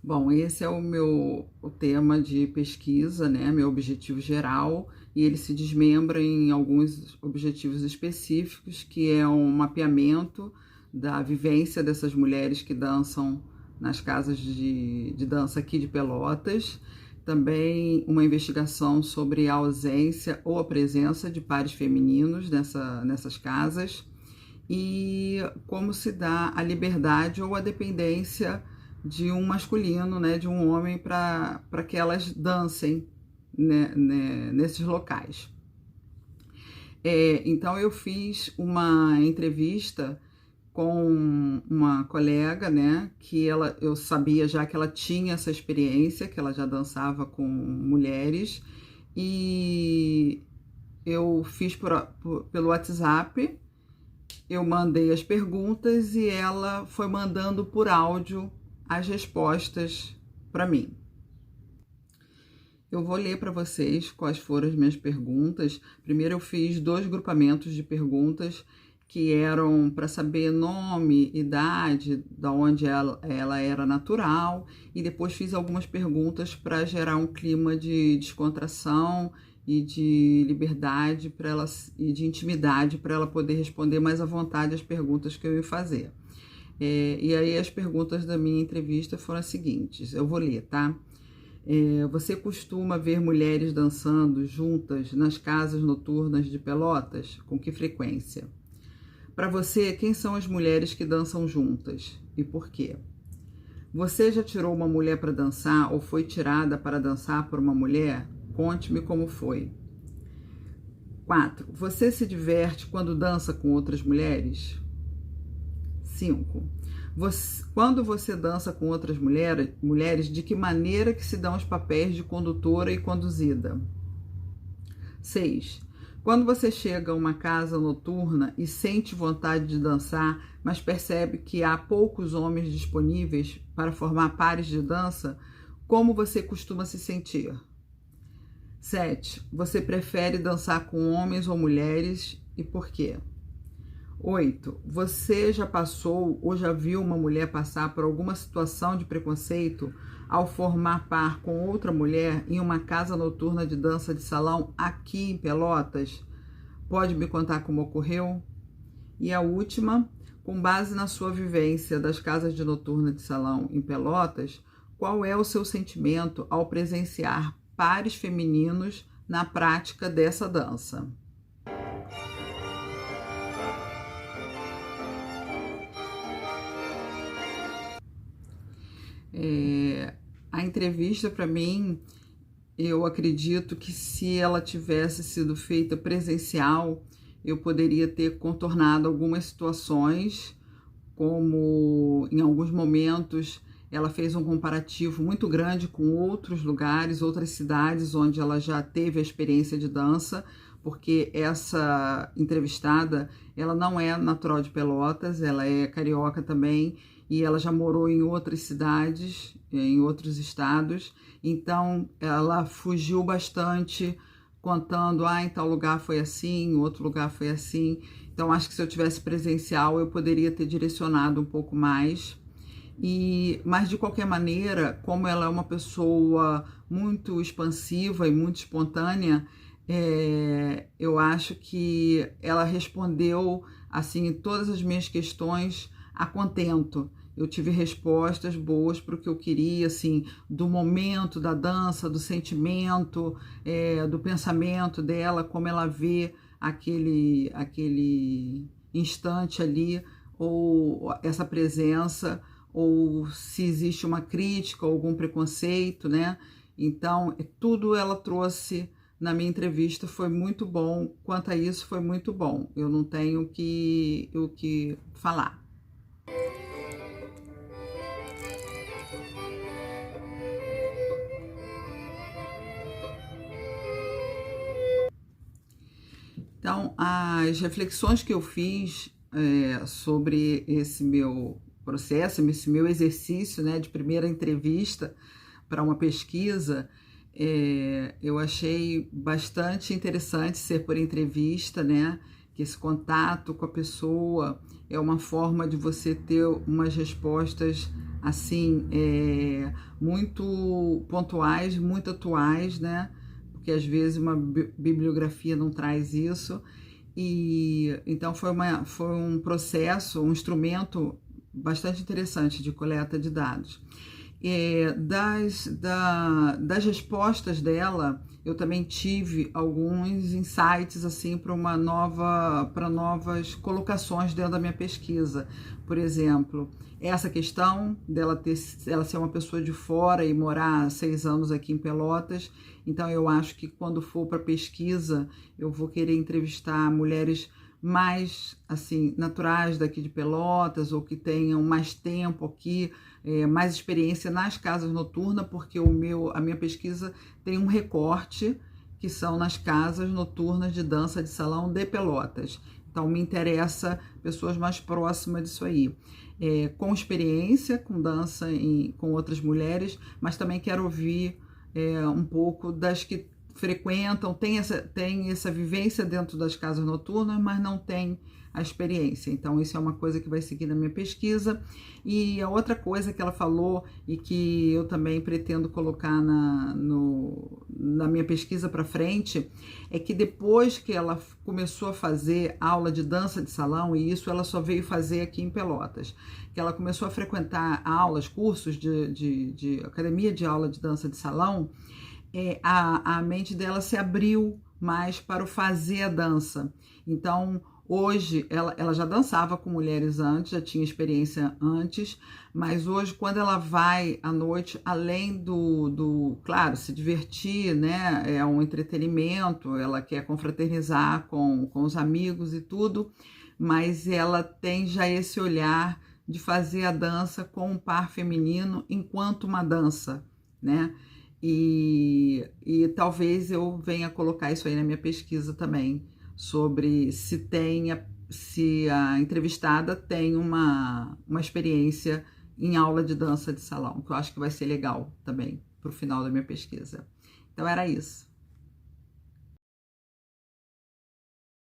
Bom, esse é o tema de pesquisa, né? Meu objetivo geral, e ele se desmembra em alguns objetivos específicos, que é um mapeamento da vivência dessas mulheres que dançam nas casas de dança aqui de Pelotas, também uma investigação sobre a ausência ou a presença de pares femininos nessas casas, e como se dá a liberdade ou a dependência de um masculino, né, de um homem, para que elas dancem, né, nesses locais. Então eu fiz uma entrevista com uma colega, né, que eu sabia já que ela tinha essa experiência, que ela já dançava com mulheres, e eu fiz pelo WhatsApp. Eu mandei as perguntas e ela foi mandando por áudio as respostas para mim. Eu vou ler para vocês quais foram as minhas perguntas. Primeiro eu fiz 2 grupamentos de perguntas que eram para saber nome, idade, da onde ela era natural, e depois fiz algumas perguntas para gerar um clima de descontração e de liberdade para ela, e de intimidade, para ela poder responder mais à vontade as perguntas que eu ia fazer. E aí as perguntas da minha entrevista foram as seguintes, eu vou ler, tá? Você costuma ver mulheres dançando juntas nas casas noturnas de Pelotas? Com que frequência? Para você, quem são as mulheres que dançam juntas e por quê? Você já tirou uma mulher para dançar ou foi tirada para dançar por uma mulher? Conte-me como foi. 4. Você se diverte quando dança com outras mulheres? 5. Quando você dança com outras mulheres, de que maneira que se dão os papéis de condutora e conduzida? 6. Quando você chega a uma casa noturna e sente vontade de dançar, mas percebe que há poucos homens disponíveis para formar pares de dança, como você costuma se sentir? 7. Você prefere dançar com homens ou mulheres e por quê? 8. Você já passou ou já viu uma mulher passar por alguma situação de preconceito ao formar par com outra mulher em uma casa noturna de dança de salão aqui em Pelotas? Pode me contar como ocorreu? E a última, com base na sua vivência das casas de noturna de salão em Pelotas, qual é o seu sentimento ao presenciar pares femininos na prática dessa dança? A entrevista, para mim, eu acredito que se ela tivesse sido feita presencial, eu poderia ter contornado algumas situações, como em alguns momentos ela fez um comparativo muito grande com outros lugares, outras cidades onde ela já teve a experiência de dança, porque essa entrevistada, ela não é natural de Pelotas, ela é carioca também, e ela já morou em outras cidades, em outros estados, então ela fugiu bastante contando, em tal lugar foi assim, em outro lugar foi assim. Então acho que se eu tivesse presencial eu poderia ter direcionado um pouco mais. Mas de qualquer maneira, como ela é uma pessoa muito expansiva e muito espontânea, eu acho que ela respondeu assim todas as minhas questões a contento. Eu tive respostas boas para o que eu queria, assim, do momento da dança, do sentimento, do pensamento dela, como ela vê aquele instante ali, ou essa presença, ou se existe uma crítica ou algum preconceito, né? Então, tudo ela trouxe na minha entrevista, foi muito bom. Quanto a isso, foi muito bom. Eu não tenho o que falar. Então, as reflexões que eu fiz sobre esse meu processo, esse meu exercício, né, de primeira entrevista para uma pesquisa, eu achei bastante interessante ser por entrevista, né? que esse contato com a pessoa é uma forma de você ter umas respostas assim, muito pontuais, muito atuais, né? Porque às vezes uma bibliografia não traz isso. E então foi um processo, um instrumento bastante interessante de coleta de dados. Das respostas dela, eu também tive alguns insights assim para novas colocações dentro da minha pesquisa. Por exemplo, essa questão dela ser uma pessoa de fora e morar 6 anos aqui em Pelotas. Então eu acho que quando for para pesquisa, eu vou querer entrevistar mulheres mais assim naturais daqui de Pelotas, ou que tenham mais tempo aqui, mais experiência nas casas noturnas, porque a minha pesquisa tem um recorte que são nas casas noturnas de dança de salão de Pelotas. Então me interessa pessoas mais próximas disso aí, com experiência com dança com outras mulheres, mas também quero ouvir um pouco das que frequentam, tem essa vivência dentro das casas noturnas, mas não tem a experiência. Então isso é uma coisa que vai seguir na minha pesquisa. E a outra coisa que ela falou e que eu também pretendo colocar na minha pesquisa para frente, é que depois que ela começou a fazer aula de dança de salão, e isso ela só veio fazer aqui em Pelotas, que ela começou a frequentar aulas, cursos de academia de aula de dança de salão, a mente dela se abriu mais para o fazer a dança. Então, hoje, ela já dançava com mulheres antes, já tinha experiência antes, mas hoje, quando ela vai à noite, além claro, se divertir, né? É um entretenimento, ela quer confraternizar com os amigos e tudo, mas ela tem já esse olhar de fazer a dança com um par feminino enquanto uma dança, né? E talvez eu venha colocar isso aí na minha pesquisa também, sobre se a entrevistada tem uma experiência em aula de dança de salão, que eu acho que vai ser legal também para o final da minha pesquisa. Então era isso.